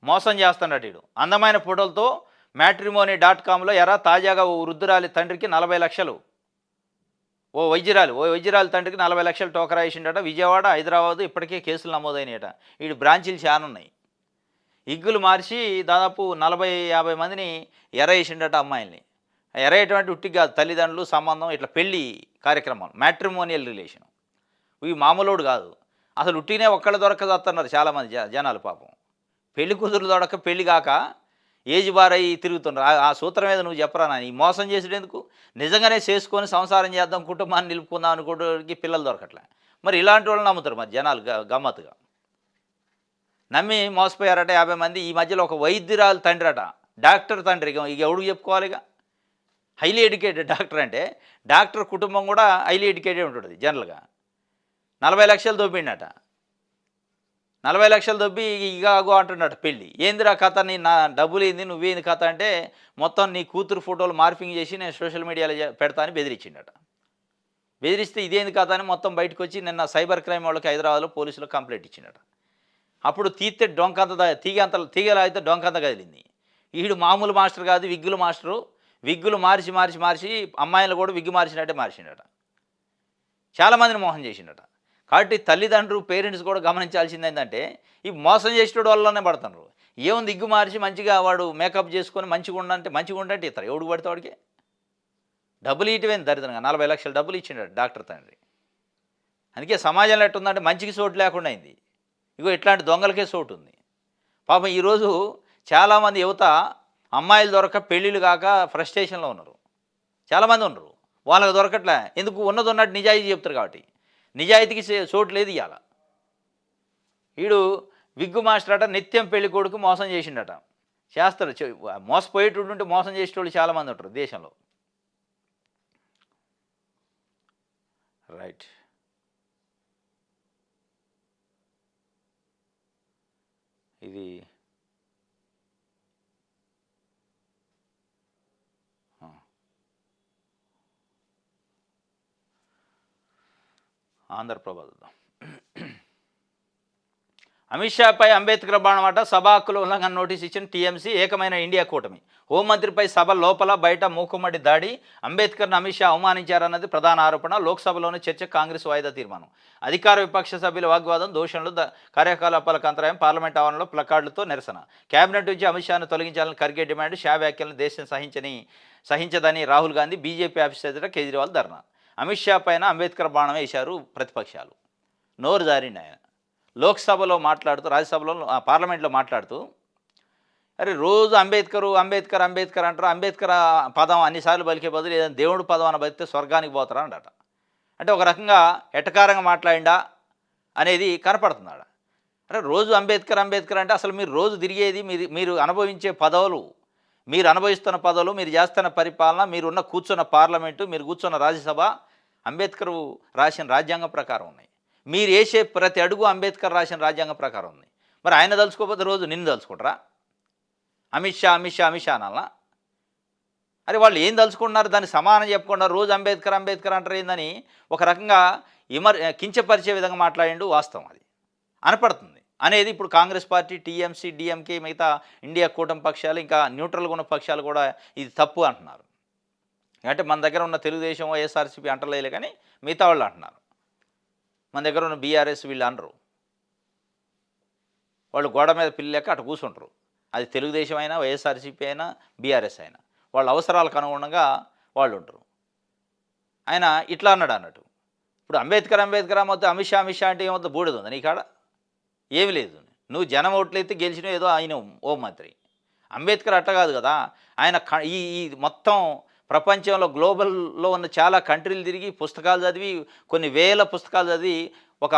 మోసం చేస్తాడట వీడు. అందమైన ఫోటోలతో matrimony.comలో తాజాగా ఓ వృద్ధురాలి తండ్రికి 40 లక్షలు, ఓ వైద్యురాలి తండ్రికి 40 లక్షలు టోకరా వేసిండట. విజయవాడ, హైదరాబాదు ఇప్పటికే కేసులు నమోదైనట. వీడు బ్రాంచీలు చాలా ఉన్నాయి. ఇగ్గులు మార్చి దాదాపు 40-50 మందిని ఎరేసిండట అమ్మాయిల్ని. ఎరేటువంటి ఉట్టికి కాదు, తల్లిదండ్రులు సంబంధం ఇట్లా పెళ్ళి కార్యక్రమాలు, మ్యాట్రిమోనియల్ రిలేషన్. ఇవి మామూలుడు కాదు. అసలు ఉట్టినే ఒక్కళ్ళు దొరకదస్తున్నారు చాలామంది జనాలు పాపం. పెళ్లి కూతురు దొరక పెళ్లి కాక ఏజ్ బారై తిరుగుతున్నారు. ఆ సూత్రం మీద నువ్వు చెప్పరా నాని. ఈ మోసం చేసేటందుకు నిజంగానే చేసుకొని సంసారం చేద్దాం, కుటుంబాన్ని నిలుపుకుందాం అనుకోవడానికి పిల్లలు దొరకట్లే. మరి ఇలాంటి వాళ్ళని నమ్ముతారు మరి జనాలు గమ్మత్తుగా. నమ్మి మోసపోయారట 50 మంది. ఈ మధ్యలో ఒక వైద్యురాలు తండ్రి అట, డాక్టర్ తండ్రి. ఇక ఎవడు చెప్పుకోవాలి? ఇక హైలీ ఎడ్యుకేటెడ్ డాక్టర్ అంటే డాక్టర్ కుటుంబం కూడా హైలీ ఎడ్యుకేటెడ్ ఉంటుంది జనరల్గా. 40 లక్షలు దొబ్బిండట. 40 లక్షలు దొబ్బి ఇక ఆగో అంటున్నాడు పెళ్ళి. ఏందిరా కథ, నీ నా డబ్బులు ఏంది, నువ్వేంది కథ అంటే మొత్తం నీ కూతురు ఫోటోలు మార్పింగ్ చేసి నేను సోషల్ మీడియాలో పెడతా అని బెదిరించిండట. బెదిరిస్తే ఇదేంది కథ అని మొత్తం బయటకు వచ్చి నిన్న సైబర్ క్రైమ్ వాళ్ళకి హైదరాబాద్లో పోలీసులు కంప్లైంట్ ఇచ్చిండట. అప్పుడు తీస్తే డొంకంత తీగలా అయితే డొంకంత కదిలింది. వీడు మామూలు మాస్టర్ కాదు, విగ్గులు మాస్టరు. విగ్గులు మార్చి అమ్మాయిలు కూడా విగ్గు మార్చినట్టే మార్చిండట. చాలామందిని మోసం చేసిండట. కాబట్టి తల్లిదండ్రులు పేరెంట్స్ కూడా గమనించాల్సింది ఏంటంటే ఈ మోసం చేసేటోడు వల్లనే పడుతున్నారు. ఏముంది, దిగ్గు మార్చి మంచిగా వాడు మేకప్ చేసుకొని మంచిగా ఉండంటే ఇస్తారు. ఎవడు పడితే వాడికి డబ్బులు ఇటువేంది దరిద్రంగా. 40 లక్షల డబ్బులు ఇచ్చిండట డాక్టర్ తండ్రి. అందుకే సమాజంలో ఎట్టుందంటే మంచికి చోటు లేకుండా అయింది. ఇగో ఇట్లాంటి దొంగలకే చోటు ఉంది. పాపం ఈరోజు చాలామంది యువత అమ్మాయిలు దొరక పెళ్ళిళ్ళు కాక ఫ్రస్ట్రేషన్లో ఉన్నారు. చాలామంది ఉన్నారు. వాళ్ళకి దొరకట్లే. ఎందుకు? ఉన్నది ఉన్నట్టు నిజాయితీ చెప్తారు కాబట్టి. నిజాయితీకి చోటు లేదు ఇవాళ. వీడు విగ్గు మాస్టర్ అట నిత్యం పెళ్లి కొడుకు మోసం చేసిండట. చేస్తాడు. మోసపోయేటోడు ఉంటే మోసం చేసేటోళ్ళు చాలామంది ఉంటారు దేశంలో. రైట్. ఇది ఆంధ్రప్రభ చూద్దాం. అమిత్ షాపై అంబేద్కర్ బాణమాట, సభ హక్కుల ఉల్లంఘన నోటీస్ ఇచ్చిన టీఎంసీ, ఏకమైన ఇండియా కూటమి. హోంమంత్రిపై సభ లోపల బయట మూకుమ్మడి దాడి, అంబేద్కర్ను అమిత్ షా అవమానించారన్నది ప్రధాన ఆరోపణ. లోక్సభలోని చర్చ, కాంగ్రెస్ వాయిదా తీర్మానం. అధికార విపక్ష సభ్యుల వాగ్వాదం, దూషణలు, కార్యకలాపాలకు అంతరాయం, పార్లమెంట్ ఆవరణలో ప్లకార్డులతో నిరసన. కేబినెట్ నుంచి అమిత్ షాను తొలగించాలని ఖర్గే డిమాండ్. షా వ్యాఖ్యలను దేశం సహించదని రాహుల్ గాంధీ. బీజేపీ ఆఫీస్ ఎదుట కేజ్రీవాల్ ధర్నా. అమిత్ షా పైన అంబేద్కర్ బాణం వేశారు ప్రతిపక్షాలు. నోరు జారిండి ఆయన. లోక్సభలో మాట్లాడుతూ, రాజ్యసభలో, పార్లమెంట్లో మాట్లాడుతూ, అరే రోజు అంబేద్కర్ అంబేద్కర్ అంబేద్కర్ అంటారు. అంబేద్కర్ పదం అన్నిసార్లు పలికే బదులు ఏదైనా దేవుడు పదం అని బతికితే స్వర్గానికి పోతారా అన్నట. అంటే ఒక రకంగా ఎటకారంగా మాట్లాడిండా అనేది కనపడుతున్నాడు. అరే రోజు అంబేద్కర్ అంబేద్కర్ అంటే అసలు మీరు రోజు తిరిగేది మీరు అనుభవించే పదవులు, మీరు అనుభవిస్తున్న పదవులు, మీరు చేస్తున్న పరిపాలన, మీరున్న కూర్చున్న పార్లమెంటు, మీరు కూర్చున్న రాజ్యసభ అంబేద్కర్ రాసిన రాజ్యాంగం ప్రకారం ఉన్నాయి. మీరు వేసే ప్రతి అడుగు అంబేద్కర్ రాసిన రాజ్యాంగం ప్రకారం ఉంది. మరి ఆయన తలుచుకోకపోతే రోజు నిన్ను తలుచుకుంటారా? అమిత్ షా అమిత్ షా అమిత్ షా అనాలా? అరే వాళ్ళు ఏం తలుచుకుంటున్నారు, దాన్ని సమానం చెప్పుకున్నారు. రోజు అంబేద్కర్ అంబేద్కర్ అంటారు ఏందని ఒక రకంగా కించపరిచే విధంగా మాట్లాడిండు. వాస్తవం అది అనపడుతుంది అనేది ఇప్పుడు కాంగ్రెస్ పార్టీ, టీఎంసీ, డిఎంకే, మిగతా ఇండియా కూటమి పక్షాలు, ఇంకా న్యూట్రల్గా ఉన్న పక్షాలు కూడా ఇది తప్పు అంటున్నారు. అంటే మన దగ్గర ఉన్న తెలుగుదేశం, వైఎస్ఆర్సీపీ అంటలేలే, కానీ మిగతా వాళ్ళు అంటున్నారు. మన దగ్గర ఉన్న బీఆర్ఎస్ వీళ్ళు అనరు. వాళ్ళు గోడ మీద పిల్లి లెక్క అటు కూర్చుంటారు. అది తెలుగుదేశం అయినా, వైఎస్ఆర్సీపీ అయినా, బీఆర్ఎస్ అయినా వాళ్ళ అవసరాలకు అనుగుణంగా వాళ్ళు ఉంటారు. ఆయన ఇట్లా అన్నట్టు. ఇప్పుడు అంబేద్కర్ అంబేద్కర్ మొత్తం అమిత్ షా అంటే ఏమవుతుంది? బూడిద ఉంది నీ కాడ? ఏమి లేదు. నువ్వు జనం ఓట్లయితే గెలిచిన ఏదో ఆయన హోంమంత్రి. అంబేద్కర్ అట్ట కాదు కదా. ఆయన ఈ మొత్తం ప్రపంచంలో గ్లోబల్లో ఉన్న చాలా కంట్రీలు తిరిగి, పుస్తకాలు చదివి, కొన్ని వేల పుస్తకాలు చదివి ఒక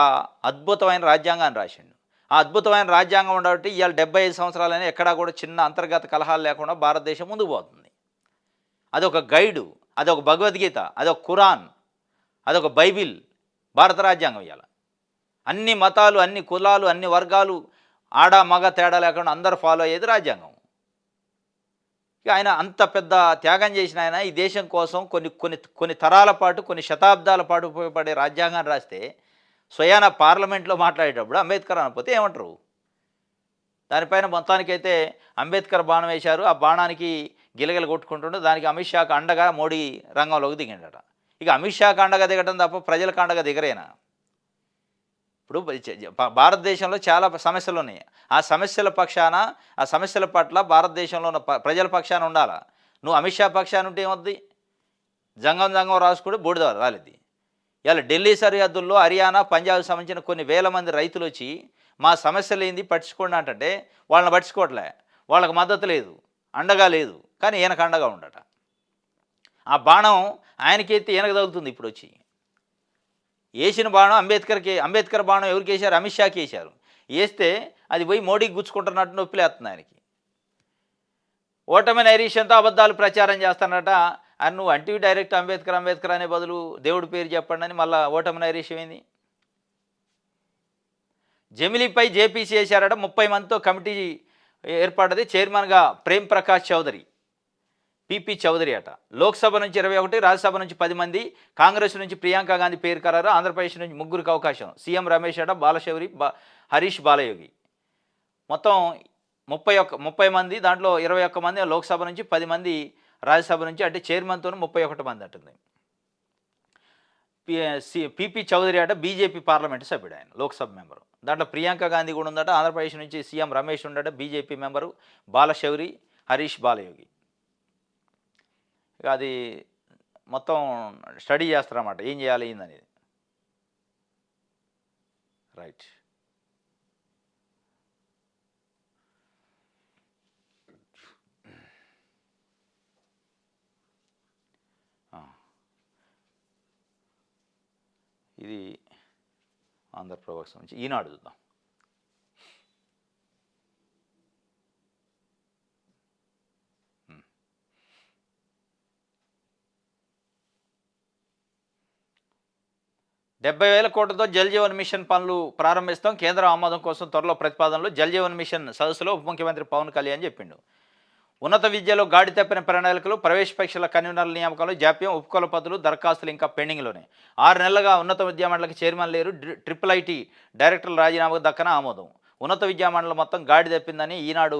అద్భుతమైన రాజ్యాంగాన్ని రాసిండు. ఆ అద్భుతమైన రాజ్యాంగం ఉండబట్టి ఇవాళ 75 సంవత్సరాలైనా ఎక్కడా కూడా చిన్న అంతర్గత కలహాలు లేకుండా భారతదేశం ముందుకు పోతుంది. అదొక గైడు, అదొక భగవద్గీత, అదొక ఖురాన్, అదొక బైబిల్. భారత రాజ్యాంగం ఇవాళ అన్ని మతాలు, అన్ని కులాలు, అన్ని వర్గాలు, ఆడ మగ తేడా లేకుండా అందరూ ఫాలో అయ్యేది రాజ్యాంగం. ఆయన అంత పెద్ద త్యాగం చేసిన ఆయన ఈ దేశం కోసం కొన్ని తరాల పాటు, కొన్ని శతాబ్దాల పాటు ఉపయోగపడే రాజ్యాంగాన్ని రాస్తే, స్వయాన పార్లమెంట్లో మాట్లాడేటప్పుడు అంబేద్కర్ అనకపోతే ఏమంటారు? దానిపైన మొత్తానికైతే అంబేద్కర్ బాణం వేశారు. ఆ బాణానికి గిలగిల కొట్టుకుంటుండే, దానికి అమిత్ షాకు అండగా మోడీ రంగంలోకి దిగిండట. ఇక అమిత్ షాకు అండగా దిగటం తప్ప ప్రజలకు అండగా దిగరేనా? ఇప్పుడు భారతదేశంలో చాలా సమస్యలు ఉన్నాయి. ఆ సమస్యల పక్షాన, ఆ సమస్యల పట్ల భారతదేశంలో ఉన్న ప్రజల పక్షాన ఉండాలా. నువ్వు అమిత్ షా పక్షాన ఉంటే ఏమవుద్ది? జంగం రాసుకుంటే బూడిద రాలిద్ది. ఇలా ఢిల్లీ సరిహద్దుల్లో హర్యానా, పంజాబ్కి సంబంధించిన కొన్ని వేల మంది రైతులు వచ్చి మా సమస్యలు ఏంది పట్టించుకోండి అంటే వాళ్ళని పట్టించుకోవట్లే. వాళ్ళకి మద్దతు లేదు, అండగా లేదు. కానీ ఈయనకు అండగా ఉండట. ఆ బాణం ఆయనకైతే ఈయనకు తగులుతుంది. ఇప్పుడు వచ్చి వేసిన బాణం అంబేద్కర్ బాణం ఎవరికి వేశారు? అమిత్ షాకి వేశారు. వేస్తే అది పోయి మోడీకి గుచ్చుకుంటున్నట్టు నొప్పిలేస్తుంది ఆయనకి. ఓటమి నైరీష్యంతో అబద్ధాలు ప్రచారం చేస్తానట. అని నువ్వు అంటివి డైరెక్ట్ అంబేద్కర్ అనే బదులు దేవుడి పేరు చెప్పండి అని మళ్ళీ ఓటమి నైరీష్యం ఏంది? జమిలీపై జేపీసీ వేశారట. 30 మందితో కమిటీ ఏర్పడ్డది. చైర్మన్గా ప్రేమ్ ప్రకాష్ చౌదరి, పీపీ చౌదరి అట. లోక్సభ నుంచి 21, రాజ్యసభ నుంచి 10 మంది, కాంగ్రెస్ నుంచి ప్రియాంక గాంధీ పేరు ఖరారు. ఆంధ్రప్రదేశ్ నుంచి 3 అవకాశం. సీఎం రమేష్ అట, బాలశౌరి, హరీష్ బాలయోగి. మొత్తం 30 మంది. దాంట్లో 21 మంది లోక్సభ నుంచి, 10 మంది రాజ్యసభ నుంచి. అంటే చైర్మన్తో 31 మంది అంటుంది. పీపీ చౌదరి అట బీజేపీ పార్లమెంటు సభ్యుడు, ఆయన లోక్సభ మెంబరు. దాంట్లో ప్రియాంక గాంధీ కూడా ఉందట. ఆంధ్రప్రదేశ్ నుంచి సీఎం రమేష్ ఉండట, బీజేపీ మెంబరు. బాలశౌరి, హరీష్ బాలయోగి. ఇక అది మొత్తం స్టడీ చేస్తారన్నమాట, ఏం చేయాలి ఏందనేది. రైట్. ఇది ఆంధ్రప్రభకు సంబంధించి ఈనాడు చూద్దాం. ఉమ్. 70,000 కోట్లతో జల్ జీవన్ మిషన్ పనులు ప్రారంభిస్తాం, కేంద్ర ఆమోదం కోసం త్వరలో ప్రతిపాదనలు. జల్ జీవన్ మిషన్ సదస్సులో ఉప ముఖ్యమంత్రి పవన్ కళ్యాణ్ చెప్పిండు. ఉన్నత విద్యలో గాడి తప్పిన ప్రణాళికలు, ప్రవేశ పరీక్షల కన్వీనర్ల నియామకాలు జాప్యం, ఉపకులపతులు దరఖాస్తులు ఇంకా పెండింగ్లోనే. 6 నెలలుగా ఉన్నత విద్యామండలికి చైర్మన్ లేరు. ట్రిపుల్ ఐటీ డైరెక్టర్ల రాజీనామాకు దక్కన ఆమోదం. ఉన్నత విద్యామండలి మొత్తం గాడి తప్పిందని ఈనాడు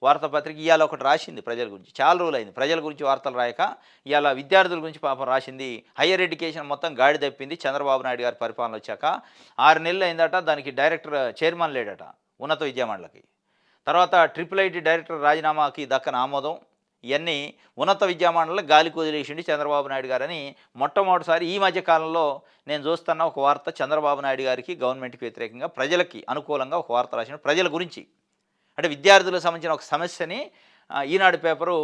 వార్తాపత్రిక ఇవాళ ఒకటి రాసింది ప్రజల గురించి. చాలా రోజులైంది ప్రజల గురించి వార్తలు రాయక. ఇవాళ విద్యార్థుల గురించి పాపం రాసింది. హయ్యర్ ఎడ్యుకేషన్ మొత్తం గాడి తప్పింది చంద్రబాబు నాయుడు గారి పరిపాలన వచ్చాక. 6 నెలలు అయిందట, దానికి డైరెక్టర్ చైర్మన్ లేడట ఉన్నత విద్యామండలికి. తర్వాత ట్రిపుల్ ఐటీ డైరెక్టర్ రాజీనామాకి దక్కన ఆమోదం. ఇవన్నీ ఉన్నత విద్యామండలిలో గాలికి వదిలేసిండి చంద్రబాబు నాయుడు గారని మొట్టమొదటిసారి ఈ మధ్య కాలంలో నేను చూస్తున్న ఒక వార్త. చంద్రబాబు నాయుడు గారికి గవర్నమెంట్కి వ్యతిరేకంగా ప్రజలకి అనుకూలంగా ఒక వార్త రాసిన ప్రజల గురించి, అంటే విద్యార్థులకు సంబంధించిన ఒక సమస్యని ఈనాడు పేపరు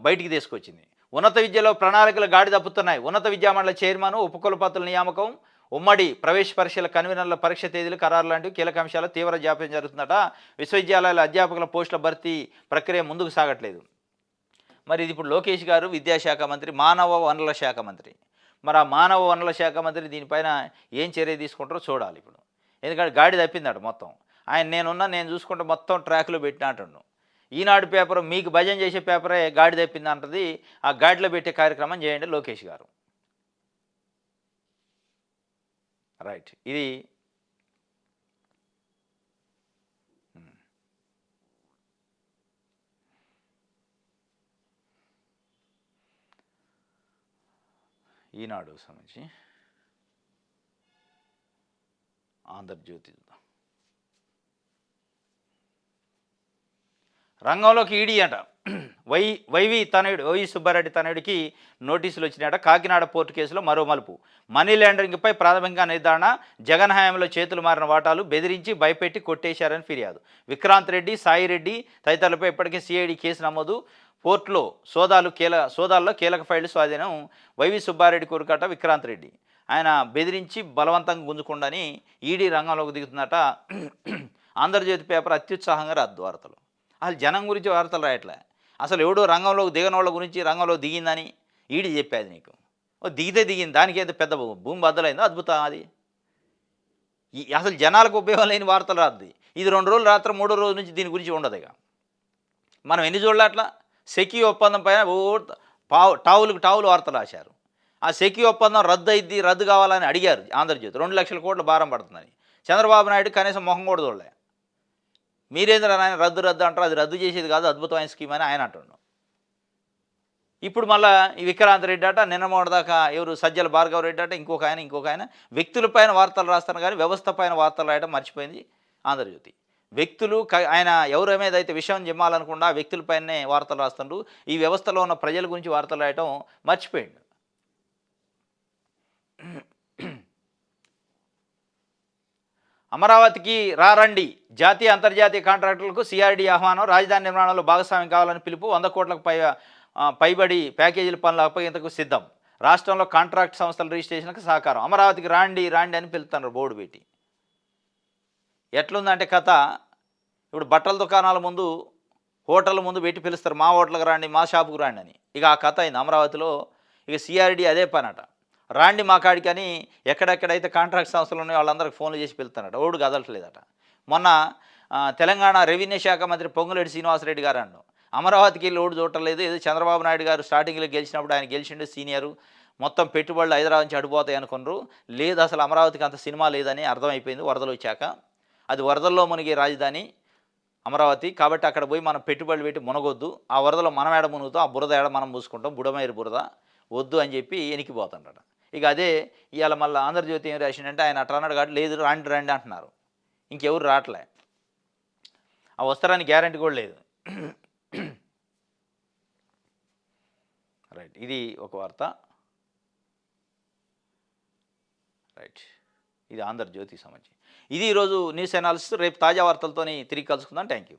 బయటికి తీసుకొచ్చింది. ఉన్నత విద్యలో ప్రణాళికలు గాడి తప్పుతున్నాయి. ఉన్నత విద్యామండలి చైర్మన్, ఉపకులపతుల నియామకం, ఉమ్మడి ప్రవేశ పరీక్షల కన్వీనర్ల పరీక్ష తేదీలు, ఖరారు లాంటివి కీలక అంశాలు తీవ్ర జాప్యం జరుగుతుందట. విశ్వవిద్యాలయాల అధ్యాపకుల పోస్టుల భర్తీ ప్రక్రియ ముందుకు సాగట్లేదు. మరి ఇది ఇప్పుడు లోకేష్ గారు విద్యాశాఖ మంత్రి, మానవ వనరుల శాఖ మంత్రి. మరి ఆ మానవ వనరుల శాఖ మంత్రి దీనిపైన ఏం చర్య తీసుకుంటారో చూడాలి ఇప్పుడు. ఎందుకంటే గాడి తప్పిందట మొత్తం. ఆయన నేను చూసుకుంటే మొత్తం ట్రాక్లో పెట్టిన అంటున్నాను. ఈనాడు పేపర్ మీకు భజన చేసే పేపరే గాడి తప్పింది అంటది. ఆ గాడిలో పెట్టే కార్యక్రమం చేయండి లోకేష్ గారు. రైట్, ఇది ఈనాడు సంబంధించి. ఆంధ్రజ్యోతి రంగంలోకి ఈడీ అట. వైవి సుబ్బారెడ్డి తనయుడికి నోటీసులు వచ్చినాయట. కాకినాడ పోర్టు కేసులో మరో మలుపు. మనీ లాండరింగ్పై ప్రాథమికంగా నిర్ధారణ. జగన్ హయాంలో చేతులు మారిన వాటాలు బెదిరించి భయపెట్టి కొట్టేశారని ఫిర్యాదు. విక్రాంత్ రెడ్డి, సాయిరెడ్డి తదితరులపై ఇప్పటికే సిఐడి కేసు నమోదు. పోర్టులో సోదాల్లో కీలక ఫైళ్లు స్వాధీనం. వైవి సుబ్బారెడ్డి కొడుకట విక్రాంత్ రెడ్డి. ఆయన బెదిరించి బలవంతంగా గుంజుకుండని ఈడీ రంగంలోకి దిగుతుందట. ఆంధ్రజ్యోతి పేపర్ అత్యుత్సాహంగా రాదు వార్తలు. అసలు జనం గురించి వార్తలు రాయట్లే. అసలు ఎవడో రంగంలోకి దిగనోళ్ళ గురించి రంగంలో దిగిందని ఈడీ చెప్పేది నీకు. దిగితే దిగింది, దానికి ఏదో పెద్ద భూమి బద్దలైందో అద్భుతం అది. అసలు జనాలకు ఉపయోగం లేని వార్తలు రాద్ది. ఇది 2 రోజులు రాత్రి 3వ రోజు నుంచి దీని గురించి ఉండదు. ఇక మనం ఎన్ని చూడలే అట్లా. సెకీ ఒప్పందం పైన టావులు వార్తలు రాశారు. ఆ సెకీ ఒప్పందం రద్దు కావాలని అడిగారు ఆంధ్రజ్యోతి. 2 లక్షల కోట్ల భారం పడుతుందని. చంద్రబాబు నాయుడు కనీసం మొహం కూడా చూడలే. మీరేంద్ర ఆయన రద్దు అంటారు, అది రద్దు చేసేది కాదు, అద్భుతమైన స్కీమ్ అని ఆయన అంటున్నాడు. ఇప్పుడు మళ్ళీ ఈ విక్రాంత్ రెడ్డి అట, నిన్న మొన్నదాకా ఎవరు సజ్జల భార్గవ రెడ్డి అట, ఇంకొక ఆయన వ్యక్తులపైన వార్తలు రాస్తాను కానీ వ్యవస్థ పైన వార్తలు రాయడం మర్చిపోయింది ఆంధ్రజ్యోతి. వ్యక్తులు ఆయన ఎవరి మీద అయితే విషయం చెప్పాలనుకుండా ఆ వ్యక్తులపైనే వార్తలు రాస్తుండ్రు. ఈ వ్యవస్థలో ఉన్న ప్రజల గురించి వార్తలు రాయటం మర్చిపోయిండు. అమరావతికి రారండి, జాతీయ అంతర్జాతీయ కాంట్రాక్టులకు సిఆర్డీ ఆహ్వానం. రాజధాని నిర్మాణంలో భాగస్వామ్యం కావాలని పిలుపు. 100 కోట్లకు పైబడి ప్యాకేజీల పనుల అప్పగింతకు సిద్ధం. రాష్ట్రంలో కాంట్రాక్ట్ సంస్థల రిజిస్ట్రేషన్కి సహకారం. అమరావతికి రాండి అని పిలుస్తున్నారు బోర్డు పెట్టి. ఎట్లుందంటే కథ, ఇప్పుడు బట్టల దుకాణాల ముందు, హోటళ్ళ ముందు పెట్టి పిలుస్తారు, మా హోటల్కి రాండి, మా షాపుకు రాండి అని. ఇక ఆ కథ అయింది అమరావతిలో. ఇక సిఆర్డీ అదే పనట, రాండి మా కాడికి అని. ఎక్కడెక్కడైతే కాంట్రాక్ట్ సంస్థలు ఉన్నాయో వాళ్ళందరికీ ఫోన్లు చేసి పిలుతున్నాడు. ఓడు కదలట్లేదట. మొన్న తెలంగాణ రెవెన్యూ శాఖ మంత్రి పొంగులేటి శ్రీనివాసరెడ్డి గారు అన్నాడు, అమరావతికి వెళ్ళి ఓడు చూడలేదు. ఏదో చంద్రబాబు నాయుడు గారు స్టార్టింగ్లో గెలిచినప్పుడు ఆయన గెలిచిండు సీనియరు, మొత్తం పెట్టుబడులు హైదరాబాద్ నుంచి అడిపోతాయి అనుకున్నారు. లేదు, అసలు అమరావతికి అంత సినిమా లేదని అర్థమైపోయింది వరదలు వచ్చాక. అది వరదల్లో మునిగే రాజధాని అమరావతి, కాబట్టి అక్కడ పోయి మనం పెట్టుబడులు పెట్టి మునగొద్దు. ఆ వరదలో మనం ఏడ మునుగుతాం, ఆ బురద ఏడ మనం పూసుకుంటాం, బుడమేరు బురద వద్దు అని చెప్పి ఎనికిపోతుంటాడు. ఇక అదే ఇవాళ మళ్ళీ ఆంధ్రజ్యోతి ఏం రాసిందంటే, ఆయన అట్లా అన్నాడు కాబట్టి లేదు రాండి అంటున్నారు. ఇంకెవరు రావట్లే, ఆ వస్తారని గ్యారంటీ కూడా లేదు. రైట్, ఇది ఒక వార్త. రైట్, ఇది ఆంధ్రజ్యోతికి సంబంధించి. ఇది ఈరోజు న్యూస్ అనాలిసిస్. రేపు తాజా వార్తలతోని తిరిగి కలుసుకుందాం. Thank you.